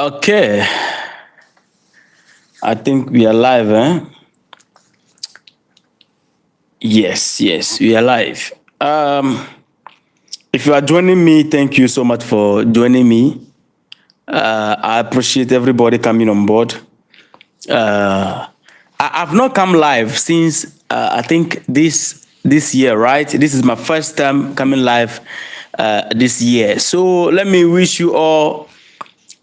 Okay, I think we are live, eh? Yes, we are live. If you are joining me, thank you so much for joining me. I appreciate everybody coming on board. I've not come live since I think this year, right? This is my first time coming live this year. So let me wish you all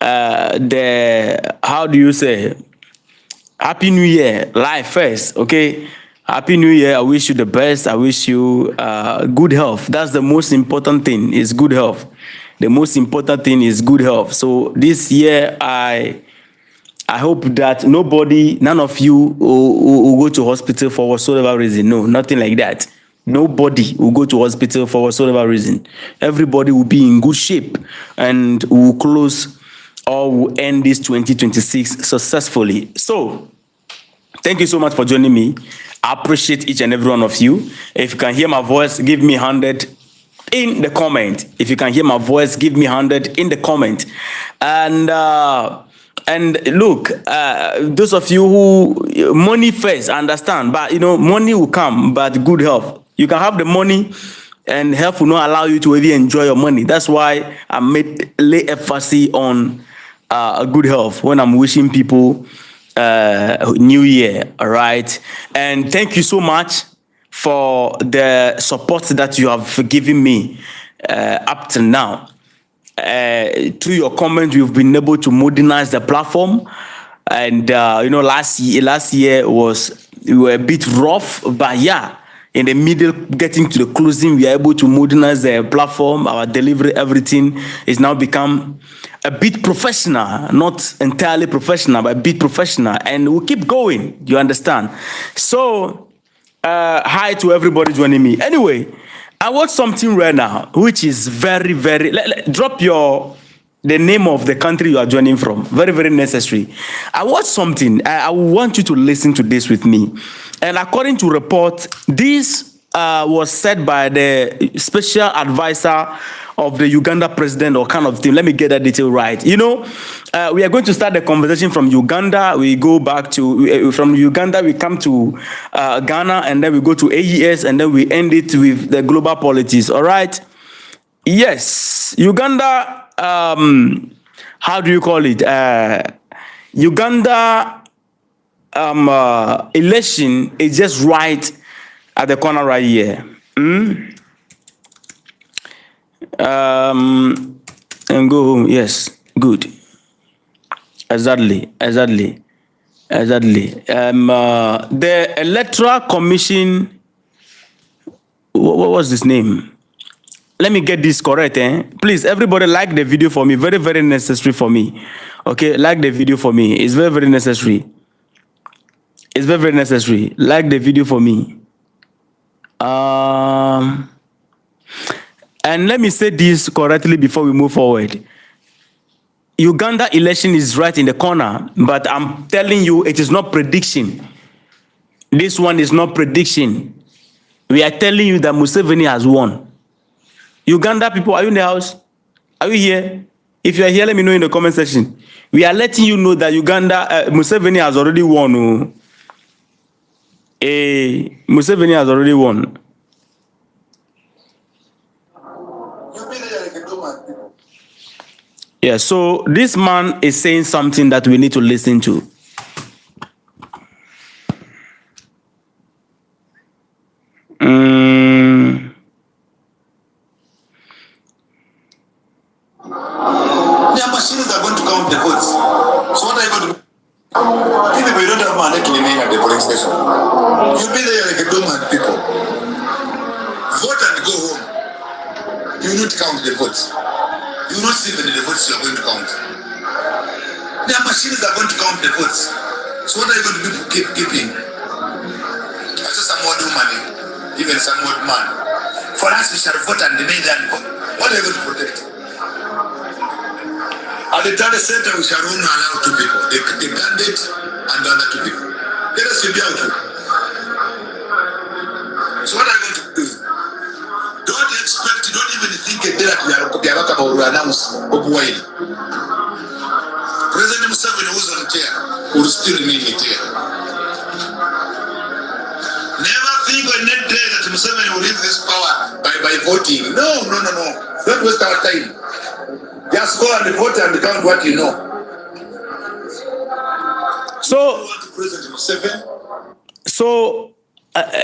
the how do you say Happy New Year, live first, okay? Happy New Year. I wish you the best. I wish you good health. That's the most important thing is good health. The most important thing is good health. So this year, I hope that none of you will go to hospital for whatsoever reason. No, nothing like that. Nobody will go to hospital for whatsoever reason. Everybody will be in good shape and will close or will end this 2026 successfully. So, thank you so much for joining me. I appreciate each and every one of you. If you can hear my voice, give me 100 in the comment. If you can hear my voice, give me 100 in the comment. And look, those of you who money first, I understand, but money will come, but good health. You can have the money, and health will not allow you to really enjoy your money. That's why I lay emphasis on good health when I'm wishing people New Year. All right, and thank you so much for the support that you have given me up to now. Through your comments, we've been able to modernize the platform, and last year we were a bit rough, but yeah, in the middle, getting to the closing, we are able to modernize the platform. Our delivery, everything is now become a bit professional, not entirely professional, but a bit professional, and we'll keep going. You understand? So, hi to everybody joining me. Anyway, I watched something right now, which is very, very. Drop the name of the country you are joining from. Very, very necessary. I watched something. I want you to listen to this with me. And according to report, this was said by the special advisor of the Uganda president or kind of thing. Let me get that detail right. We are going to start the conversation from Uganda. We go back to, from Uganda, we come to Ghana, and then we go to AES, and then we end it with the global politics. All right? Yes. Uganda, how do you call it? Uganda election is just right at the corner right here. And go home. Yes, good. Exactly. The Electoral Commission. What was this name? Let me get this correct, eh? Please, everybody, like the video for me. Very, very necessary for me. Okay, like the video for me. It's very, very necessary. It's very, very necessary. Like the video for me. And let me say this correctly before we move forward. Uganda election is right in the corner, but I'm telling you, it is not prediction. This one is not prediction. We are telling you that Museveni has won. Uganda people, are you in the house? Are you here? If you are here, let me know in the comment section. We are letting you know that Museveni has already won. Museveni has already won. Yeah, so this man is saying something that we need to listen to. Their machines are going to count the votes. So what are you going to do? Even if you don't have money to remain at the polling station, you'll be there like a dormant people. Vote and go home. You will not count the votes. You will not see whether the votes you are going to count. Their machines are going to count the votes. So what are you going to do to keep keeping? I saw some old woman, even some old man. For us, we shall vote and remain there and vote. What are you going to protect? At the Tade Center, we shall only allow two people, the candidate and the other two people. Let us be out. So what are you going to do? Don't expect, don't even think that we are about to announce Obuwaili. will still remain here. Never think on that day that Museveni will leave this power by voting. No. Don't waste our time. Just go and vote and count what you know. So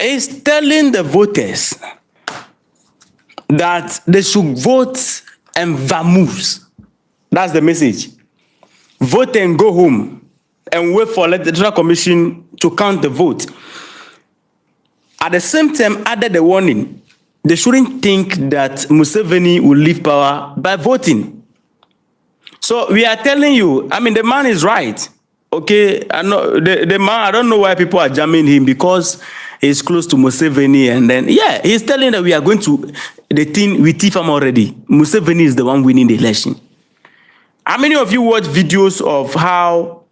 he's telling the voters that they should vote and vamoose. That's the message. Vote and go home and wait for the Electoral Commission to count the vote. At the same time, added the warning, they shouldn't think that Museveni will leave power by voting. So we are telling you, I mean, the man is right. Okay, I know the man, I don't know why people are jamming him, because he's close to Museveni, and then, yeah, he's telling that we are going to, the thing, we thief him already. Museveni is the one winning the election. How many of you watch videos of how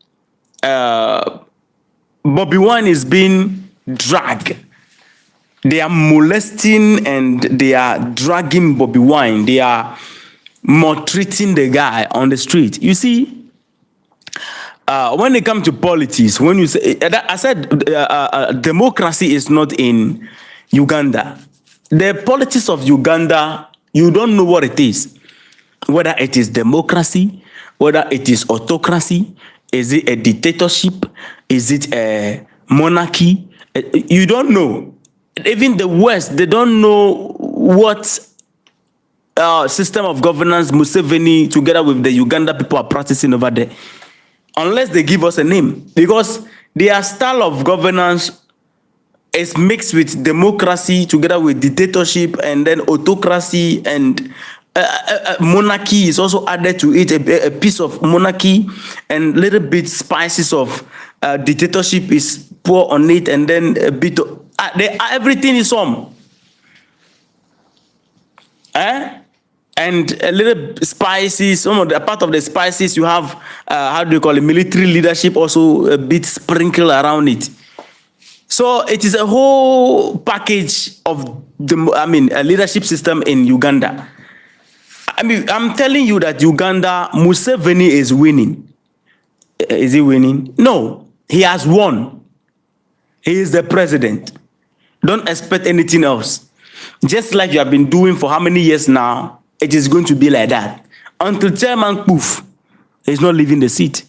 Bobby Wine is being dragged? They are molesting and they are dragging Bobby Wine. They are maltreating the guy on the street. You see, when it comes to politics, when you say, I said democracy is not in Uganda. The politics of Uganda, you don't know what it is. Whether it is democracy, whether it is autocracy, is it a dictatorship, is it a monarchy? You don't know. Even the West, they don't know what system of governance Museveni, together with the Uganda people, are practicing over there, unless they give us a name, because their style of governance is mixed with democracy together with dictatorship, and then autocracy, and monarchy is also added to it, a piece of monarchy, and little bit spices of dictatorship is poured on it, and then a bit of everything is on. And a little spices, some of the part of the spices you have, how do you call it, military leadership also a bit sprinkled around it. So it is a whole package of a leadership system in Uganda. I mean, I'm telling you that Uganda, Museveni is winning. Is he winning? No, he has won. He is the president. Don't expect anything else. Just like you have been doing for how many years now, it is going to be like that. Until Chairman Poof is not leaving the seat.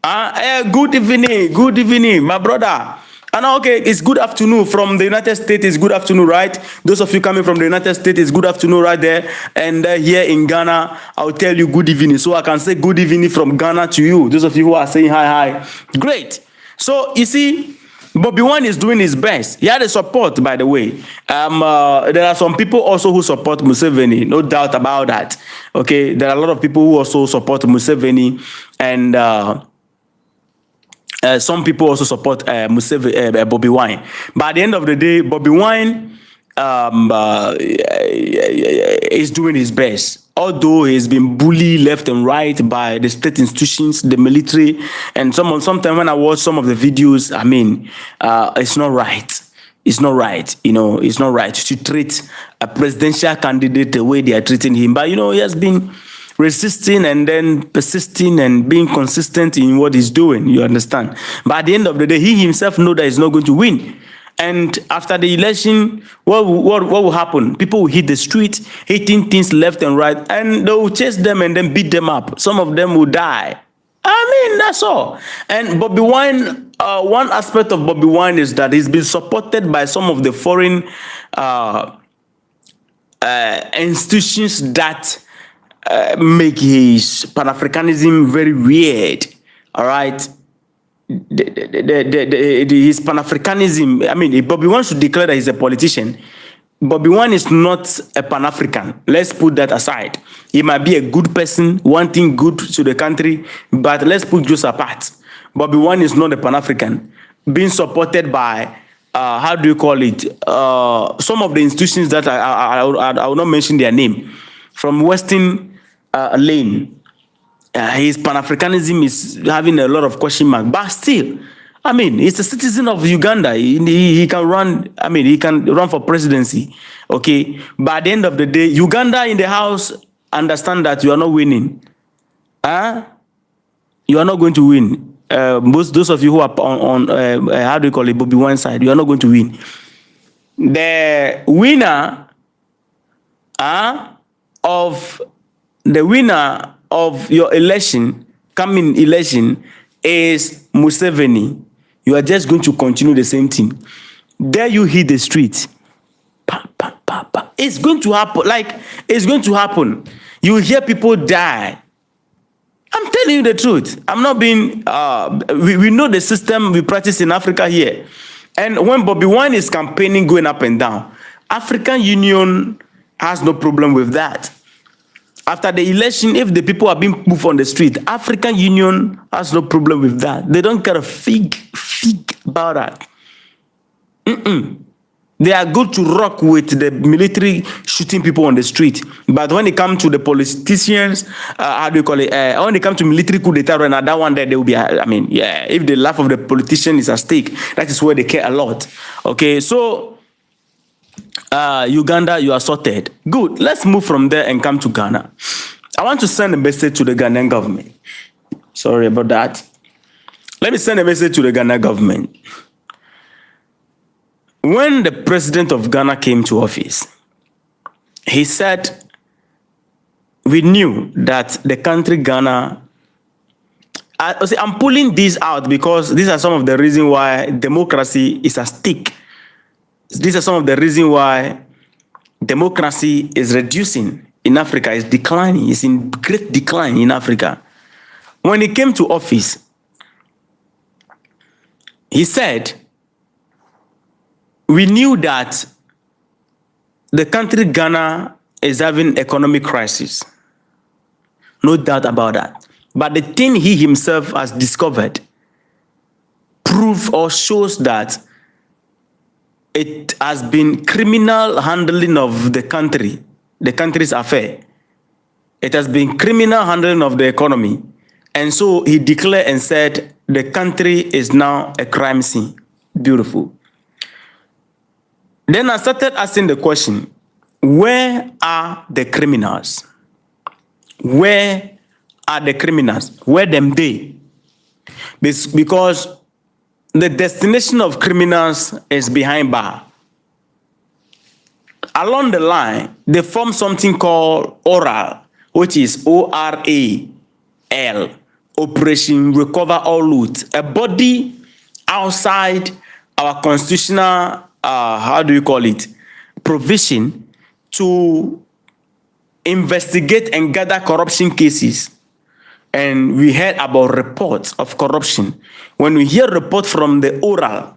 Good evening, my brother. And okay, it's good afternoon from the United States. It's good afternoon, right? Those of you coming from the United States, it's good afternoon right there. And here in Ghana, I'll tell you good evening. So I can say good evening from Ghana to you. Those of you who are saying hi. Great. So you see, Bobby Wine is doing his best. He had a support, by the way. There are some people also who support Museveni, no doubt about that. Okay, there are a lot of people who also support Museveni, and some people also support Bobby Wine. But at the end of the day, Bobby Wine is doing his best. Although he's been bullied left and right by the state institutions, the military, and sometimes when I watch some of the videos, I mean, it's not right. It's not right. You know, it's not right to treat a presidential candidate the way they are treating him. But, you know, he has been resisting and then persisting and being consistent in what he's doing. You understand? But at the end of the day, he himself knows that he's not going to win. And after the election, what will happen? People will hit the street, hitting things left and right, and they will chase them and then beat them up. Some of them will die. I mean, that's all. And Bobby Wine, one aspect of Bobby Wine is that he's been supported by some of the foreign institutions that make his Pan-Africanism very weird. All right. His Pan-Africanism, I mean, Bobby Wine should declare that he's a politician. Bobby Wine is not a Pan-African. Let's put that aside. He might be a good person, wanting good to the country, but let's put those apart. Bobby Wine is not a Pan-African. Being supported by, how do you call it? Some of the institutions that I will not mention their name, from Western Lane. His Pan-Africanism is having a lot of question marks, but still, I mean, he's a citizen of Uganda. He can run, I mean, he can run for presidency, okay? But at the end of the day, Uganda in the house understand that you are not winning. You are not going to win. Those of you who are on how do you call it, Bobby one side, you are not going to win. The winner of your election, coming election, is Museveni. You are just going to continue the same thing. There you hit the street. Pa, pa, pa, pa. It's going to happen. Like, it's going to happen. You hear people die. I'm telling you the truth. I'm not being, we know the system we practice in Africa here. And when Bobby Wine is campaigning, going up and down, African Union has no problem with that. After the election, if the people are being moved on the street, African Union has no problem with that. They don't care a fig about that. They are good to rock with the military shooting people on the street. But when it comes to the politicians, how do you call it? When it comes to military coup d'etat, right now, that one there, they will be, I mean, yeah, if the life of the politician is at stake, that is where they care a lot. Okay, so Uganda, you are sorted. Good, let's move from there and come to Ghana. I want to send a message to the Ghanaian government. Sorry about that. Let me send a message to the Ghana government. When the president of Ghana came to office, he said, we knew that the country Ghana, I'm pulling these out because these are some of the reasons why democracy is at stake. These are some of the reasons why democracy is reducing in Africa, is declining, is in great decline in Africa. When he came to office, he said, we knew that the country Ghana is having economic crisis. No doubt about that. But the thing he himself has discovered proves or shows that it has been criminal handling of the country's affair. It has been criminal handling of the economy. And so he declared and said, the country is now a crime scene. Beautiful. Then I started asking the question, where are the criminals? Where are the criminals? Where them they? Because the destination of criminals is behind bar. Along the line, they form something called ORAL, which is ORAL, Operation Recover All Loot, a body outside our constitutional how do you call it, provision to investigate and gather corruption cases. And we heard about reports of corruption. When we hear report from the oral,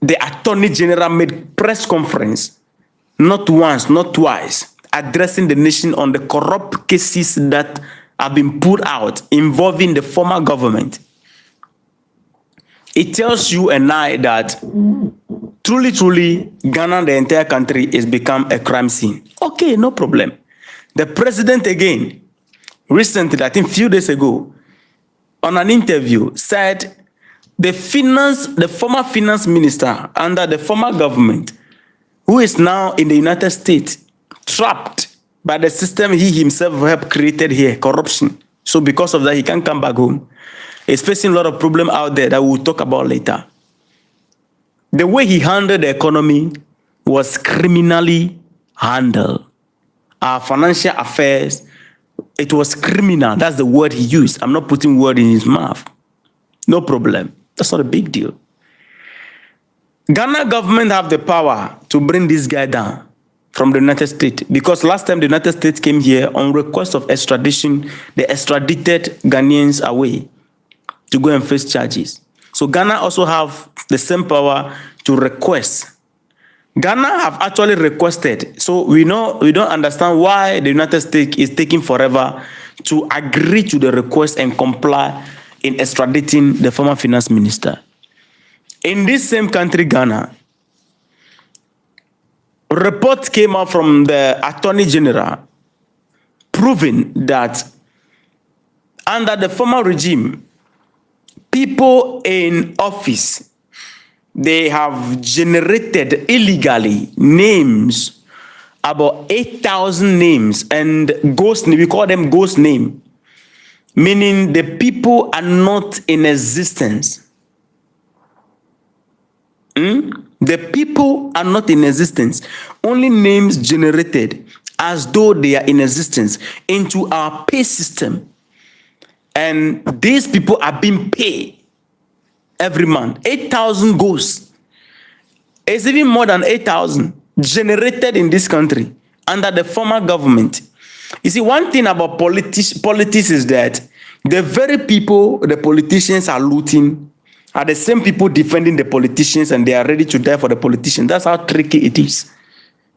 the Attorney General made press conference, not once, not twice, addressing the nation on the corrupt cases that have been put out involving the former government. It tells you and I that truly, Ghana, the entire country, is become a crime scene. Okay, no problem. The president again, recently, I think a few days ago, on an interview, said the former finance minister under the former government, who is now in the United States, trapped by the system he himself helped created here, corruption. So because of that, he can't come back home. He's facing a lot of problems out there that we'll talk about later. The way he handled the economy was criminally handled. Our financial affairs, it was criminal. That's the word he used. I'm not putting word in his mouth. No problem. That's not a big deal. Ghana government have the power to bring this guy down from the United States. Because last time the United States came here on request of extradition, they extradited Ghanaians away to go and face charges. So Ghana also have the same power to request. Ghana have actually requested. So we don't understand why the United States is taking forever to agree to the request and comply in extraditing the former finance minister. In this same country, Ghana, a report came out from the Attorney General proving that under the former regime, people in office, they have generated illegally names, about 8,000 names, and ghost name, we call them ghost name. meaning the people are not in existence. The people are not in existence. Only names generated as though they are in existence into our pay system. And these people are being paid every month. 8,000 goes. It's even more than 8,000 generated in this country under the former government. You see, one thing about politics is that the very people the politicians are looting are the same people defending the politicians, and they are ready to die for the politicians. That's how tricky it is.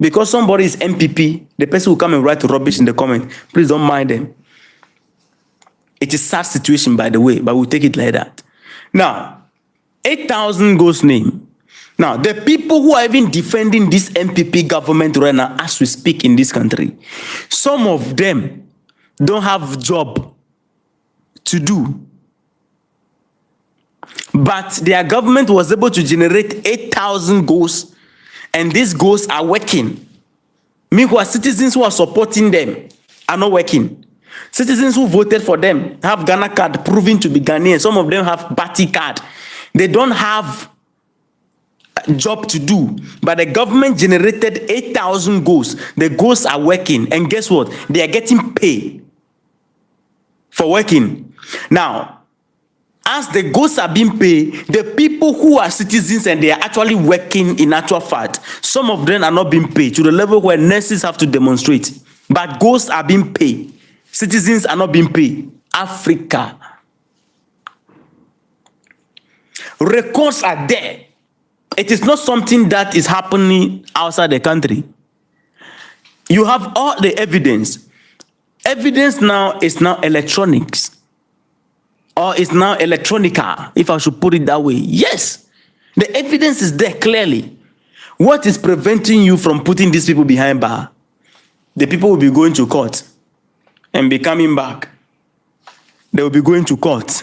Because somebody is MPP, the person will come and write rubbish in the comment. Please don't mind them. It is a sad situation, by the way, but we'll take it like that. Now, 8,000 goes name. Now, the people who are even defending this MPP government right now, as we speak in this country, some of them don't have job to do. But their government was able to generate 8,000 goals, and these goals are working. Meanwhile, citizens who are supporting them are not working. Citizens who voted for them have Ghana card proving to be Ghanaian. Some of them have Bati card. They don't have a job to do, but the government generated 8,000 goals. The goals are working, and guess what? They are getting paid for working. Now, as the goals are being paid, the people who are citizens and they are actually working in actual fact, some of them are not being paid to the level where nurses have to demonstrate. But goals are being paid. Citizens are not being paid. Africa. Records are there. It is not something that is happening outside the country. You have all the evidence. Evidence now is now electronics. Or it's now electronica, if I should put it that way. Yes, the evidence is there clearly. What is preventing you from putting these people behind bar? The people will be going to court and be coming back. They will be going to court,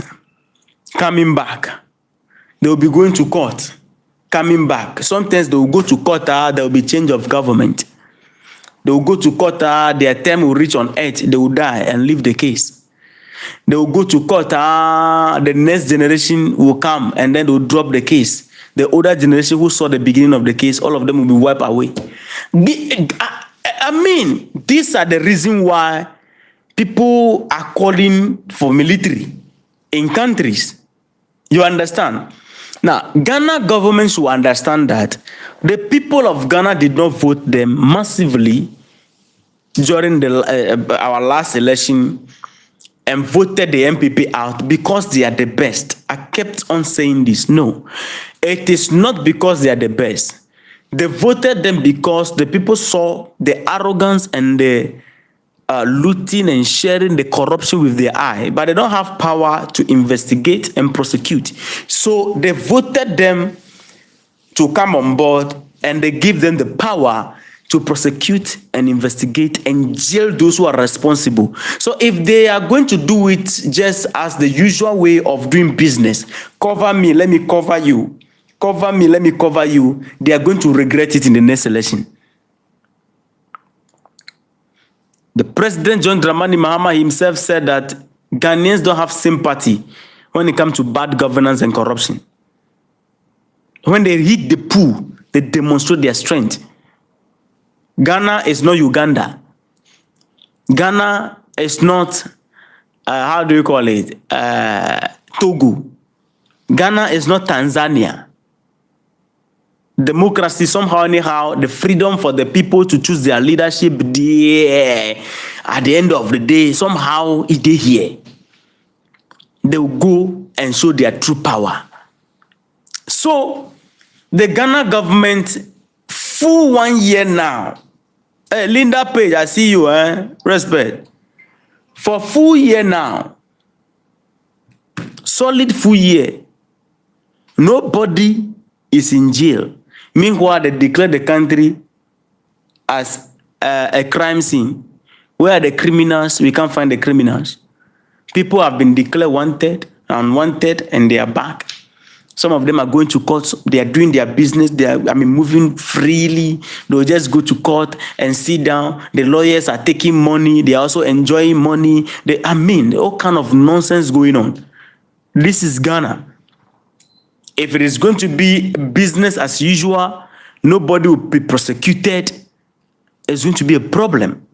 coming back. They will be going to court, coming back. Sometimes they will go to court, there will be change of government. They will go to court, their term will reach on earth, they will die and leave the case. They will go to court, the next generation will come and then they will drop the case. The older generation who saw the beginning of the case, all of them will be wiped away. I mean, these are the reason why people are calling for military in countries. You understand? Now, Ghana government should understand that the people of Ghana did not vote them massively during our last election and voted the MPP out because they are the best. I kept on saying this. No, it is not because they are the best. They voted them because the people saw the arrogance and the looting and sharing the corruption with their eye, but they don't have power to investigate and prosecute. So they voted them to come on board, and they give them the power to prosecute and investigate and jail those who are responsible. So if they are going to do it just as the usual way of doing business, cover me, let me cover you, cover me, let me cover you, they are going to regret it in the next election. The President John Dramani Mahama himself said that Ghanaians don't have sympathy when it comes to bad governance and corruption. When they hit the pool, they demonstrate their strength. Ghana is not Uganda. Ghana is not, how do you call it, Togo. Ghana is not Tanzania. Democracy, somehow, anyhow, the freedom for the people to choose their leadership, at the end of the day, somehow it is here. They will go and show their true power. So, the Ghana government, full 1 year now, Linda Page, I see you, respect. For full year now, solid full year, nobody is in jail. Meanwhile, they declare the country as a crime scene. Where are the criminals? We can't find the criminals. People have been declared wanted, unwanted, and they are back. Some of them are going to court. They are doing their business. They are, moving freely. They'll just go to court and sit down. The lawyers are taking money. They are also enjoying money. All kind of nonsense going on. This is Ghana. If it is going to be business as usual, nobody will be prosecuted. It's going to be a problem.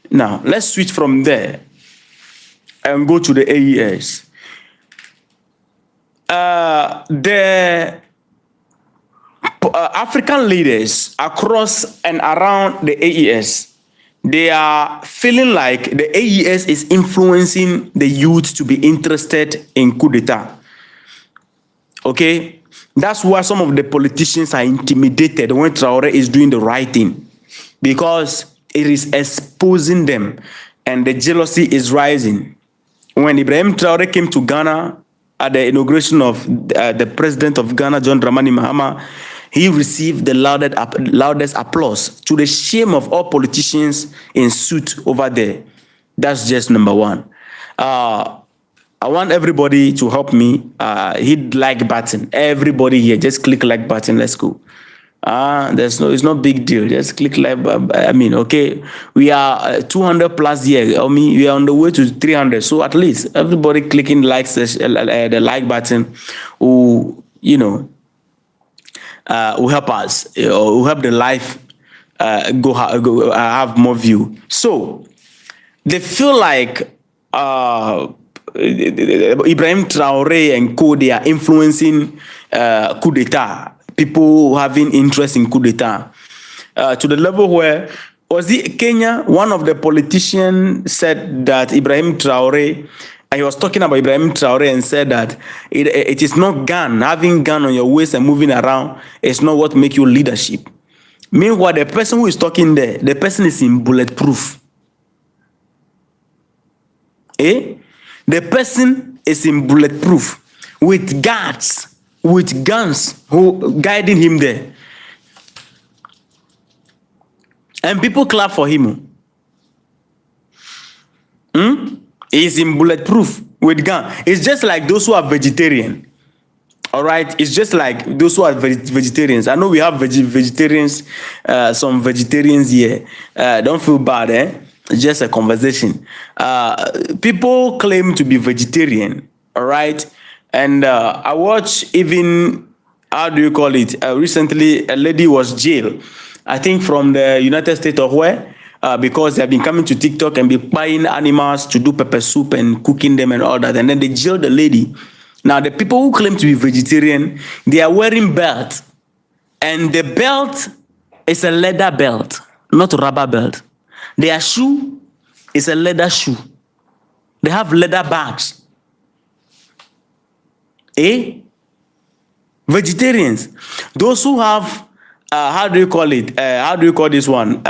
Now, let's switch from there and go to the AES. The African leaders across and around the AES, they are feeling like the AES is influencing the youth to be interested in coup d'etat. Okay? That's why some of the politicians are intimidated when Traoré is doing the right thing, because it is exposing them and the jealousy is rising. When Ibrahim Traoré came to Ghana at the inauguration of the president of Ghana, John Dramani Mahama, he received the loudest applause, to the shame of all politicians in suit over there. That's just number one. I want everybody to help me hit like button. Everybody here, just click like button. Let's go. It's no big deal. Just click like. Okay, we are 200 plus here. We are on the way to 300. So at least everybody clicking the like button, will help us, or will help the live go have more view. So they feel like Ibrahim Traoré and co, they are influencing coup d'etat. People having interest in coup d'etat, to the level where, was it Kenya? One of the politicians said that Ibrahim Traoré, he was talking about Ibrahim Traoré and said that it is not gun, having gun on your waist and moving around, it's not what make you leadership. Meanwhile, the person who is talking there, the person is in bulletproof. The person is in bulletproof with guards, with guns who guiding him there. And people clap for him. He's in bulletproof with gun. It's just like those who are vegetarian. All right, it's just like those who are vegetarians. I know we have vegetarians, some vegetarians here. Don't feel bad, It's just a conversation. People claim to be vegetarian, all right? And I watched even, how do you call it? Recently, a lady was jailed, I think from the United States of where? Because they have been coming to TikTok and be buying animals to do pepper soup and cooking them and all that. And then they jailed the lady. Now, the people who claim to be vegetarian, they are wearing belts. And the belt is a leather belt, not a rubber belt. Their shoe is a leather shoe. They have leather bags. Vegetarians. Those who have, how do you call it? How do you call this one?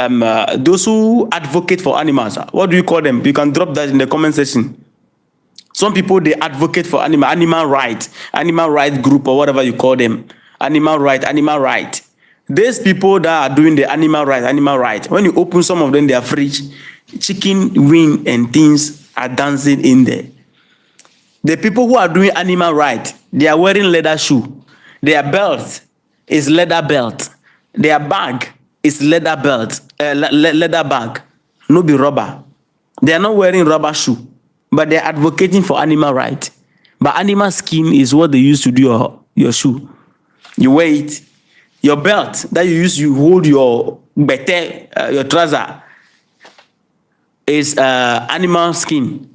Those who advocate for animals. What do you call them? You can drop that in the comment section. Some people, they advocate for animal right group, or whatever you call them. Animal right. These people that are doing the animal right. When you open some of them, their fridge, chicken wing and things are dancing in there. The people who are doing animal right, they are wearing leather shoe. Their belt is leather belt. Their bag is leather belt, leather bag, no be rubber. They are not wearing rubber shoe, but they are advocating for animal right. But animal skin is what they use to do your shoe. You wear it. Your belt that you use, you hold your bete, your trouser, is animal skin.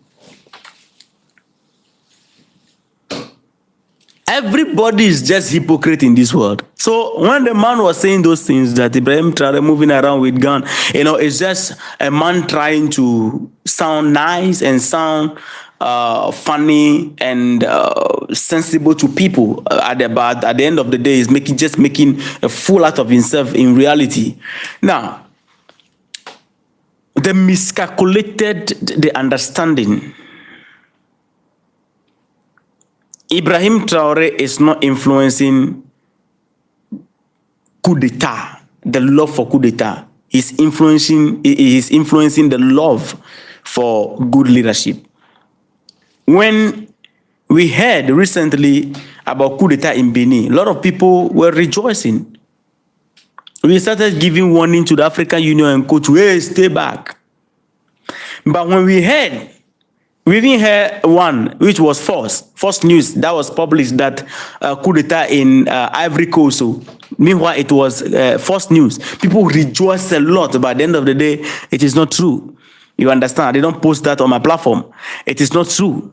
Everybody is just hypocrite in this world. So when the man was saying those things, that Ibrahim Traoré moving around with gun, it's just a man trying to sound nice and sound funny and sensible to people. At the end of the day, is making a fool out of himself in reality. Now, they miscalculated the understanding. Ibrahim Traoré is not influencing coup d'etat, the love for coup d'etat. He's influencing the love for good leadership. When we heard recently about coup d'etat in Benin, a lot of people were rejoicing. We started giving warning to the African Union and co to, hey, stay back. But when we even heard one, which was false news that was published that coup d'etat in Ivory Coast. So, meanwhile, it was false news. People rejoiced a lot, but at the end of the day, it is not true. You understand? They don't post that on my platform. It is not true.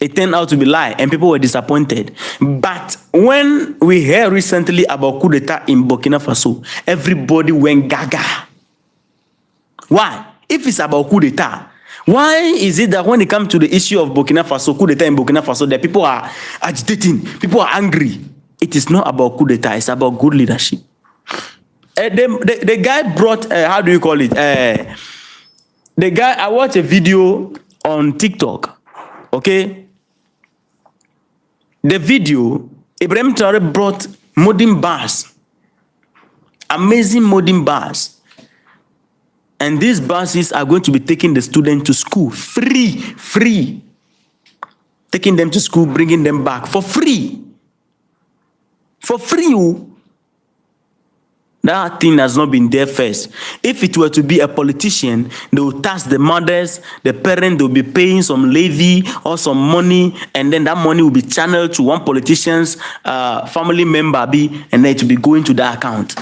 It turned out to be a lie, and people were disappointed. But when we heard recently about coup d'etat in Burkina Faso, everybody went gaga. Why? If it's about coup d'etat, why is it that when it comes to the issue of Burkina Faso, coup d'etat in Burkina Faso, that people are agitating, people are angry? It is not about coup d'etat, it's about good leadership. The guy brought, how do you call it? The guy, I watched a video on TikTok, okay? The video, Ibrahim Traore brought modern bars, amazing modern bars. And these buses are going to be taking the students to school free. Taking them to school, bringing them back for free. For free. That thing has not been there first. If it were to be a politician, they will tax the mothers, the parents, they'll be paying some levy or some money, and then that money will be channeled to one politician's family member, and then it will be going to that account.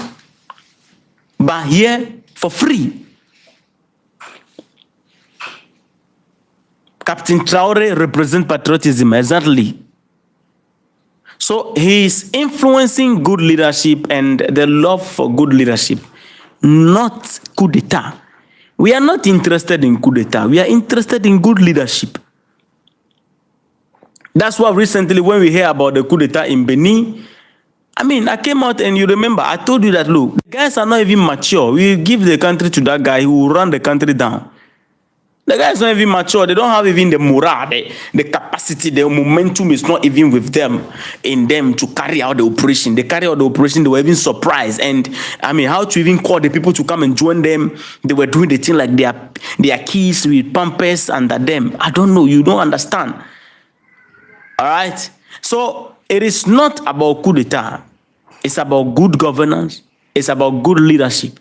But here, for free. Captain Traore represents patriotism, exactly. So he is influencing good leadership and the love for good leadership, not coup d'etat. We are not interested in coup d'etat. We are interested in good leadership. That's why recently when we hear about the coup d'etat in Benin, I came out and you remember, I told you that, look, the guys are not even mature. We give the country to that guy who will run the country down. The guys not even mature. They don't have even the morale, the capacity, the momentum is not even with them to carry out the operation. They carry out the operation, they were even surprised. And how to even call the people to come and join them? They were doing the thing like their keys with pampers under them. I don't know. You don't understand. All right. So it is not about coup d'etat. It's about good governance. It's about good leadership.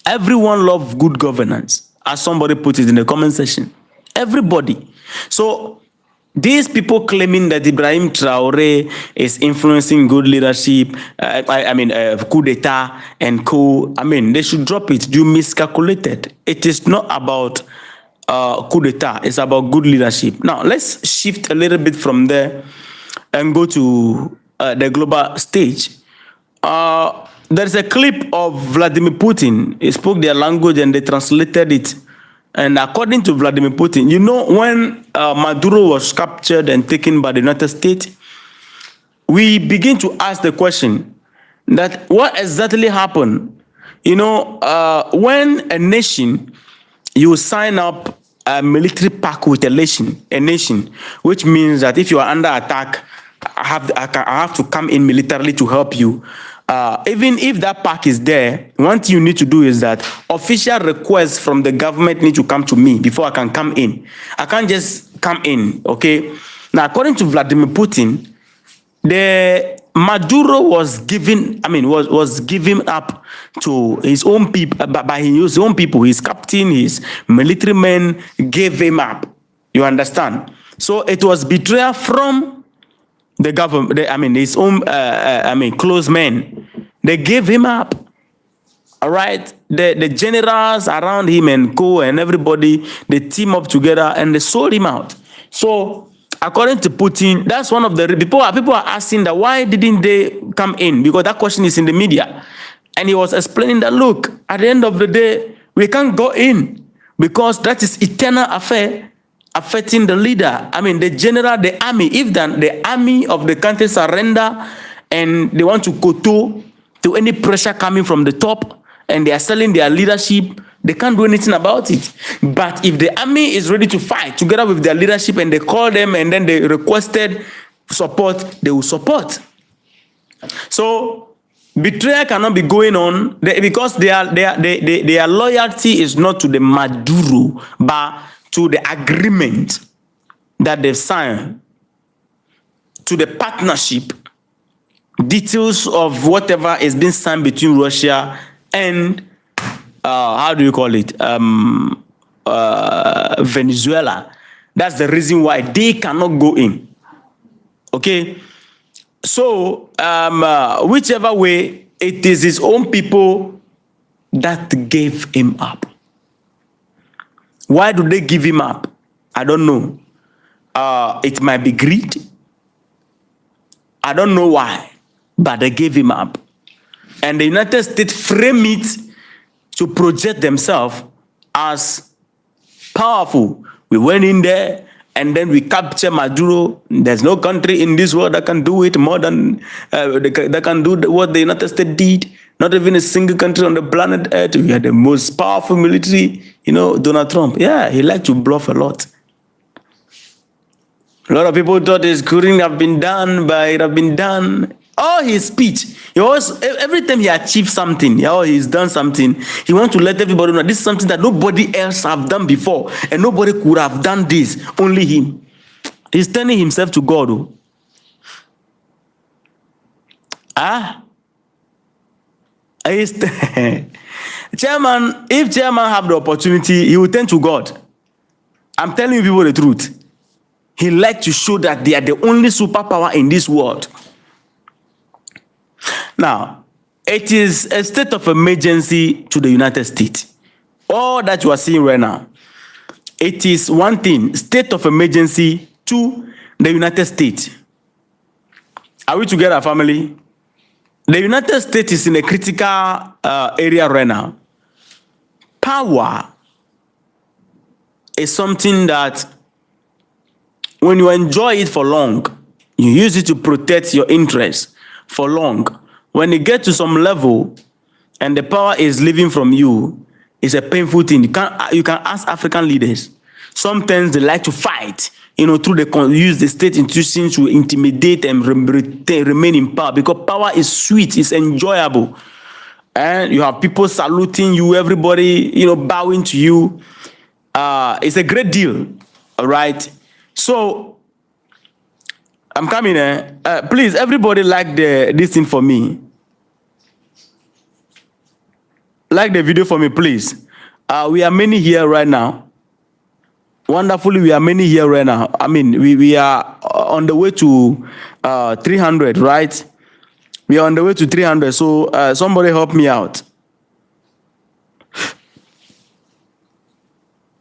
Everyone loves good governance, as somebody put it in the comment section. Everybody. So these people claiming that Ibrahim Traore is influencing good leadership, coup d'etat and co, they should drop it. You miscalculated. It is not about coup d'etat. It's about good leadership. Now, let's shift a little bit from there and go to the global stage. There's a clip of Vladimir Putin. He spoke their language and they translated it. And according to Vladimir Putin, when Maduro was captured and taken by the United States, we begin to ask the question that what exactly happened? When a nation, you sign up a military pact with a nation, which means that if you are under attack, I have to come in militarily to help you. Even if that pack is there, one thing you need to do is that official requests from the government need to come to me before I can come in. I can't just come in, okay? Now, according to Vladimir Putin, the Maduro was given up to his own people, by his own people. His captain, his military men gave him up. You understand? So it was betrayal from the government, his own, close men. They gave him up. All right? The generals around him and co and everybody, they team up together and they sold him out. So, according to Putin, that's one of the people are asking that why didn't they come in? Because that question is in the media. And he was explaining that, look, at the end of the day, we can't go in because that is eternal affair affecting the leader. The general, the army. If the army of the country surrender and they want to kowtow to any pressure coming from the top and they are selling their leadership, they can't do anything about it. But if the army is ready to fight together with their leadership and they call them and then they requested support, they will support. So betrayal cannot be going on because their loyalty is not to the Maduro, but to the agreement. that they've signed to the partnership, details of whatever is being signed between Russia and how do you call it? Venezuela. That's the reason why they cannot go in. Okay? So, whichever way, it is his own people that gave him up. Why do they give him up? I don't know. It might be greed. I don't know why, but they gave him up. And the United States frame it to project themselves as powerful. We went in there and then we capture Maduro. There's no country in this world that can do it more than that can do what the United States did. Not even a single country on the planet Earth. We had the most powerful military. You know, Donald Trump. Yeah, he liked to bluff a lot. A lot of people thought it couldn't have been done, but it have been done. All his speech, he always, every time he achieves something, he's done something, he wants to let everybody know this is something that nobody else have done before, and nobody could have done this, only him. He's turning himself to God. Chairman, if chairman have the opportunity, he will turn to God. I'm telling you people the truth. He likes to show that they are the only superpower in this world. Now, it is a state of emergency to the United States. All that you are seeing right now, it is one thing, state of emergency to the United States. Are we together, family? The United States is in a critical area right now. Power is something that when you enjoy it for long, you use it to protect your interests for long. When you get to some level and the power is leaving from you, it's a painful thing. You can ask African leaders. Sometimes they like to fight, use the state institutions to intimidate and remain in power, because power is sweet, it's enjoyable. And you have people saluting you, everybody, bowing to you. It's a great deal, all right? So, I'm coming. Please, everybody like this thing for me. Like the video for me, please. We are many here right now. Wonderfully, we are many here right now. I mean, we are on the way to 300, right? We are on the way to 300. So, somebody help me out.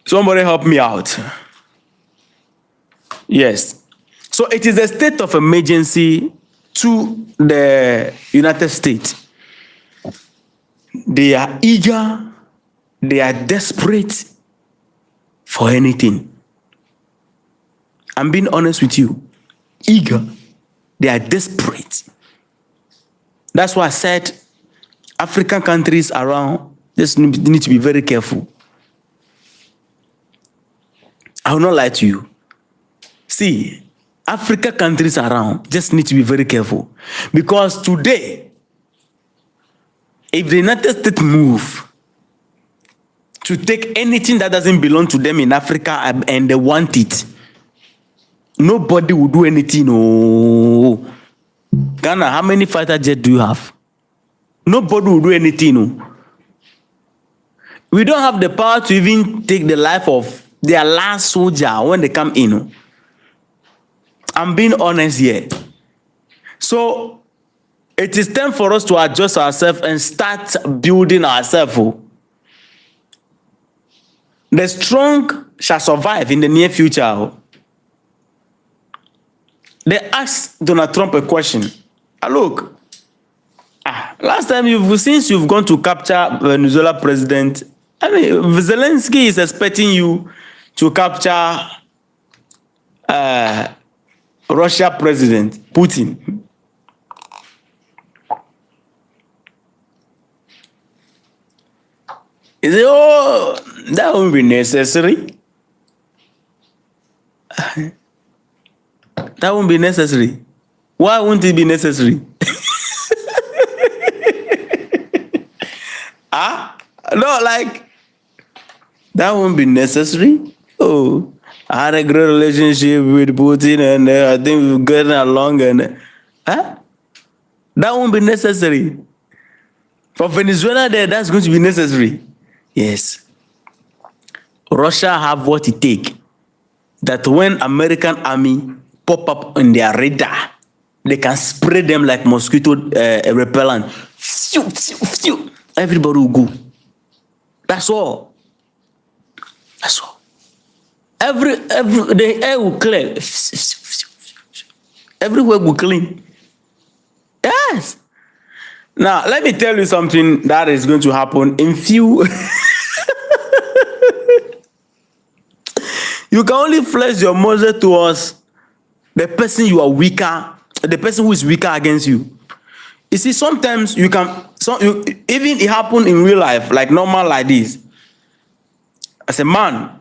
Somebody help me out. Yes. So it is a state of emergency to the United States. They are eager, they are desperate for anything. I'm being honest with you. Eager, they are desperate. That's why I said African countries around just need to be very careful. I will not lie to you. See, Africa countries around just need to be very careful, because today, if the United States move to take anything that doesn't belong to them in Africa and they want it, nobody will do anything. No. Ghana, how many fighter jets do you have? Nobody will do anything. No. We don't have the power to even take the life of their last soldier when they come in. No. I'm being honest here. So, it is time for us to adjust ourselves and start building ourselves. The strong shall survive in the near future. They asked Donald Trump a question. Look, last time since you've gone to capture Venezuela president, I mean, Zelensky is expecting you to capture Russia president Putin. He said, oh, that won't be necessary. That won't be necessary. Why won't it be necessary? No, like, that won't be necessary. Oh, I had a great relationship with Putin, and I think we're getting along. And huh? That won't be necessary. For Venezuela, there, that's going to be necessary. Yes. Russia have what it take. That when American army pop up on their radar, they can spray them like mosquito repellent. Phew, phew, phew. Everybody will go. That's all. That's all. The air will clear. Everywhere will clean. Yes. Now let me tell you something that is going to happen in few. You can only flex your muscle towards the person you are weaker, the person who is weaker against you. You see, sometimes you can, even it happen in real life, like normal like this. As a man,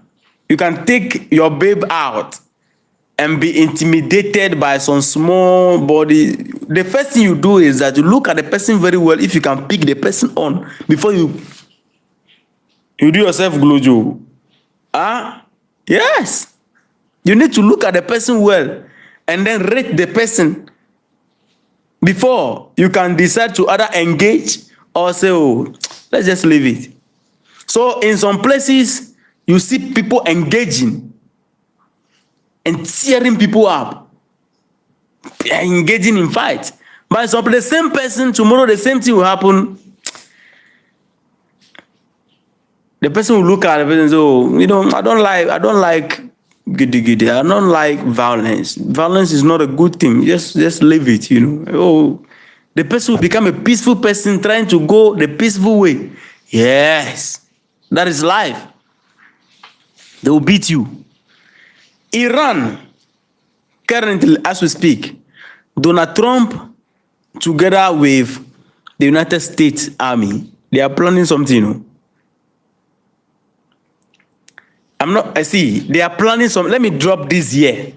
you can take your babe out and be intimidated by some small body. The first thing you do is that you look at the person very well if you can pick the person on before you do yourself glojo. Yes. You need to look at the person well and then rate the person before you can decide to either engage or say, oh, let's just leave it. So in some places, you see people engaging and tearing people up, engaging in fight. But some the same person, tomorrow the same thing will happen. The person will look at the person and say, oh, I don't like giddy. I don't like violence. Violence is not a good thing. Just leave it, Oh, the person will become a peaceful person trying to go the peaceful way. Yes, that is life. They will beat you. Iran, currently, as we speak, Donald Trump, together with the United States Army, they are planning something, they are planning some. Let me drop this here.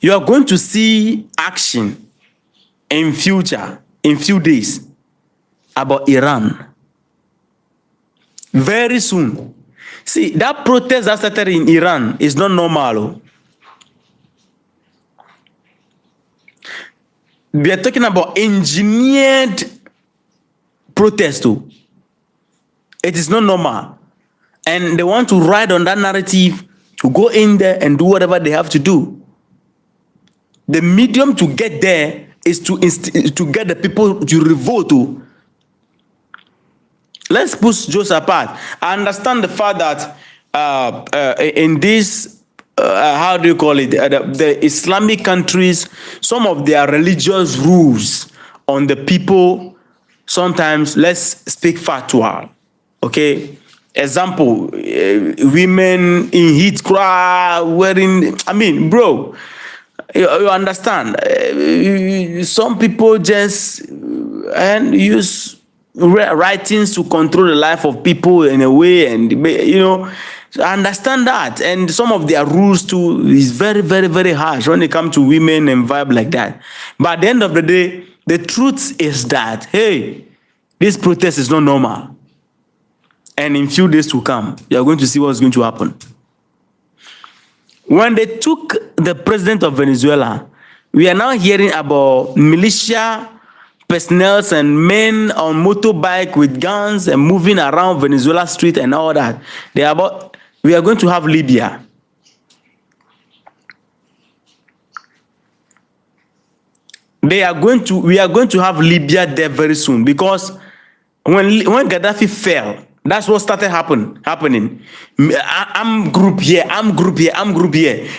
You are going to see action in future, in few days, about Iran. Very soon. See, that protest that started in Iran is not normal. We are talking about engineered protest. It is not normal. And they want to ride on that narrative to go in there and do whatever they have to do. The medium to get there is to get the people to revolt. Let's push Joseph apart. I understand the fact that in this, how do you call it, the Islamic countries, some of their religious rules on the people, sometimes, let's speak factual, okay? Example, women in heat cry, wearing, bro, you understand. Some people just use writings to control the life of people in a way, and I understand that. And some of their rules too is very, very, very harsh when it comes to women and vibe like that. But at the end of the day, the truth is that, hey, this protest is not normal. And in few days to come, you are going to see what's going to happen. When they took the president of Venezuela, we are now hearing about militia personnel and men on motorbike with guns and moving around Venezuela street and all that. We are going to have Libya. We are going to have Libya there very soon, because when Gaddafi fell, that's what started happening. I'm group here.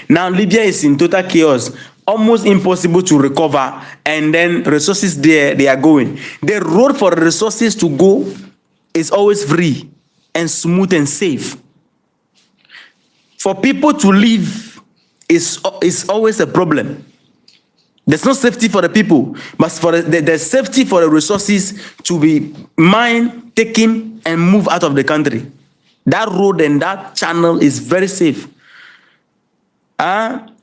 Now Libya is in total chaos, almost impossible to recover, and then resources there, they are going. The road for resources to go is always free and smooth and safe. For people to live is always a problem. There's no safety for the people, but there's safety for the resources to be mined, taken, and moved out of the country. That road and that channel is very safe.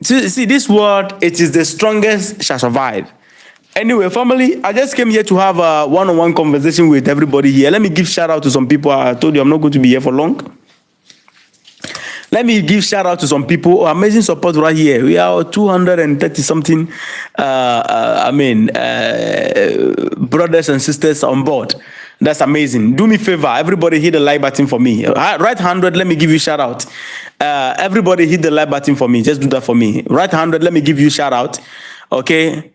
See, this world, it is the strongest shall survive. Anyway, family, I just came here to have a one-on-one conversation with everybody here. Let me give shout out to some people. I told you I'm not going to be here for long. Let me give shout out to some people. Oh, amazing support right here. We are 230 something. Brothers and sisters on board. That's amazing. Do me a favor. Everybody hit the like button for me. Right 100. Let me give you shout out. Everybody hit the like button for me. Just do that for me. Right 100. Let me give you shout out. Okay.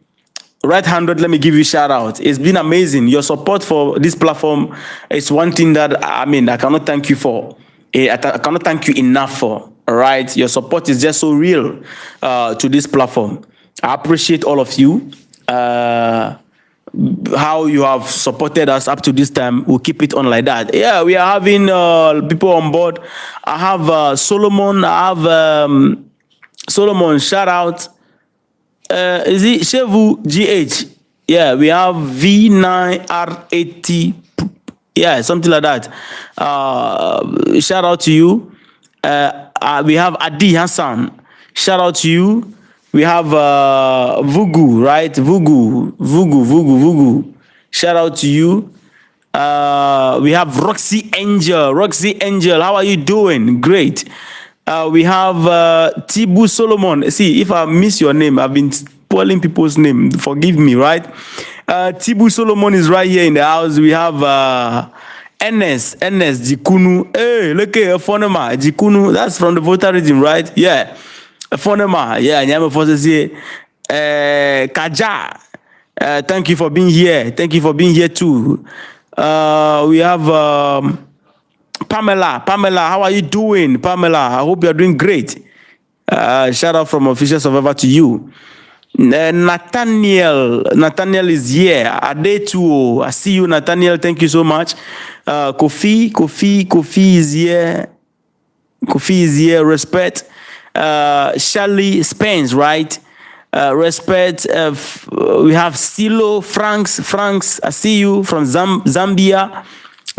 Right 100, let me give you a shout out. It's been amazing. Your support for this platform is one thing that I cannot thank you for. I cannot thank you enough for. All right, your support is just so real to this platform. I appreciate all of you. How you have supported us up to this time. We'll keep it on like that. Yeah, we are having people on board. I have Solomon. I have Solomon. Shout out. Is it Chevu GH? Yeah, we have V9R80. Yeah, something like that. Shout out to you. We have Adi Hassan. Shout out to you. We have Vugu, right? Vugu. Shout out to you. We have Roxy Angel. Roxy Angel, how are you doing? Great. We have Tibu Solomon. See, if I miss your name, I've been spoiling people's name. Forgive me, right? Tibu Solomon is right here in the house. We have NS Jikunu. Hey, look at Phonema Jikunu. That's from the voter region, right? Yeah. Phonema. Yeah, Nyame Forces here. Kaja. Thank you for being here. Thank you for being here too. We have Pamela, how are you doing? Pamela, I hope you're doing great. Shout out from Official Survivor to you. Nathaniel is here. Adetuo, I see you, Nathaniel. Thank you so much. Kofi is here. Kofi is here. Respect. Charlie Spence, right? Respect. We have Silo, Franks. I see you from Zambia.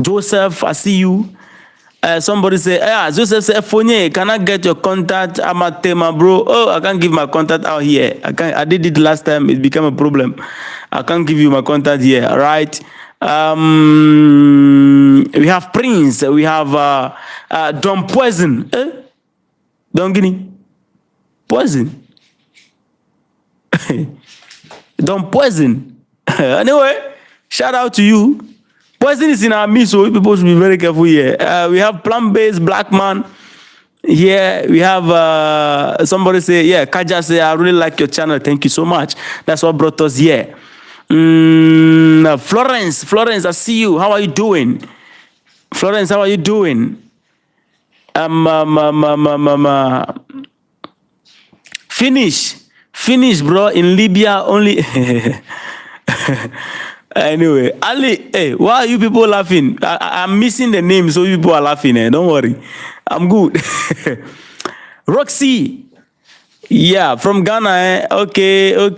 Joseph, I see you. Somebody say, Joseph said, Fonye, can I get your contact? I'm at Tema, bro. Oh, I can't give my contact out here. I did it last time. It became a problem. I can't give you my contact here. All right. We have Prince. We have Don Poison. Don Guinea. Poison. Don Poison. Anyway, shout out to you. Poison is in our midst, so people should be very careful here. We have plant-based black man here. We have somebody say, yeah, Kaja say, I really like your channel. Thank you so much. That's what brought us here. Florence, I see you. How are you doing? Florence, how are you doing? Finish, bro. In Libya only. Anyway, Ali, hey, why are you people laughing? I'm missing the name, so you people are laughing. Don't worry, I'm good. Roxy, yeah, from Ghana. Okay. Oh,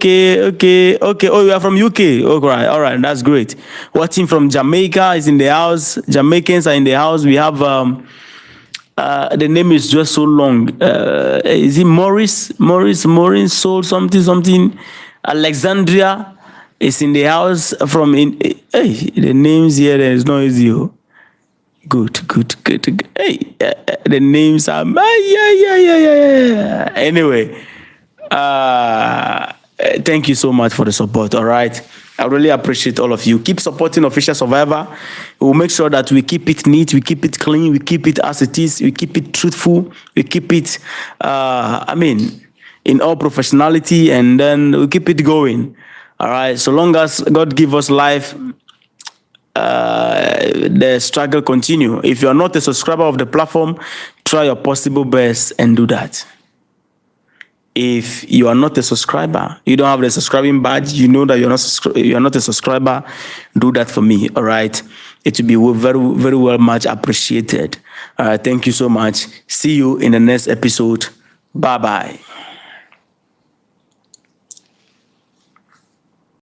you are from UK. All right, that's great. Watching from Jamaica is in the house. Jamaicans are in the house. We have the name is just so long. Is it Maurice Soul something? Alexandria is in the house from hey, the names here there is no easy. Good. Hey, the names are yeah. Anyway, thank you so much for the support. All right, I really appreciate all of you. Keep supporting Official Survivor. We'll make sure that we keep it neat, we keep it clean, we keep it as it is, we keep it truthful, we keep it in all professionality, and then we keep it going. All right, so long as God give us life, the struggle continue. If you are not a subscriber of the platform, try your possible best and do that. If you are not a subscriber, you don't have the subscribing badge, you know that you're not a subscriber, do that for me. All right, it will be very, very well much appreciated. All right, thank you so much. See you in the next episode. Bye bye.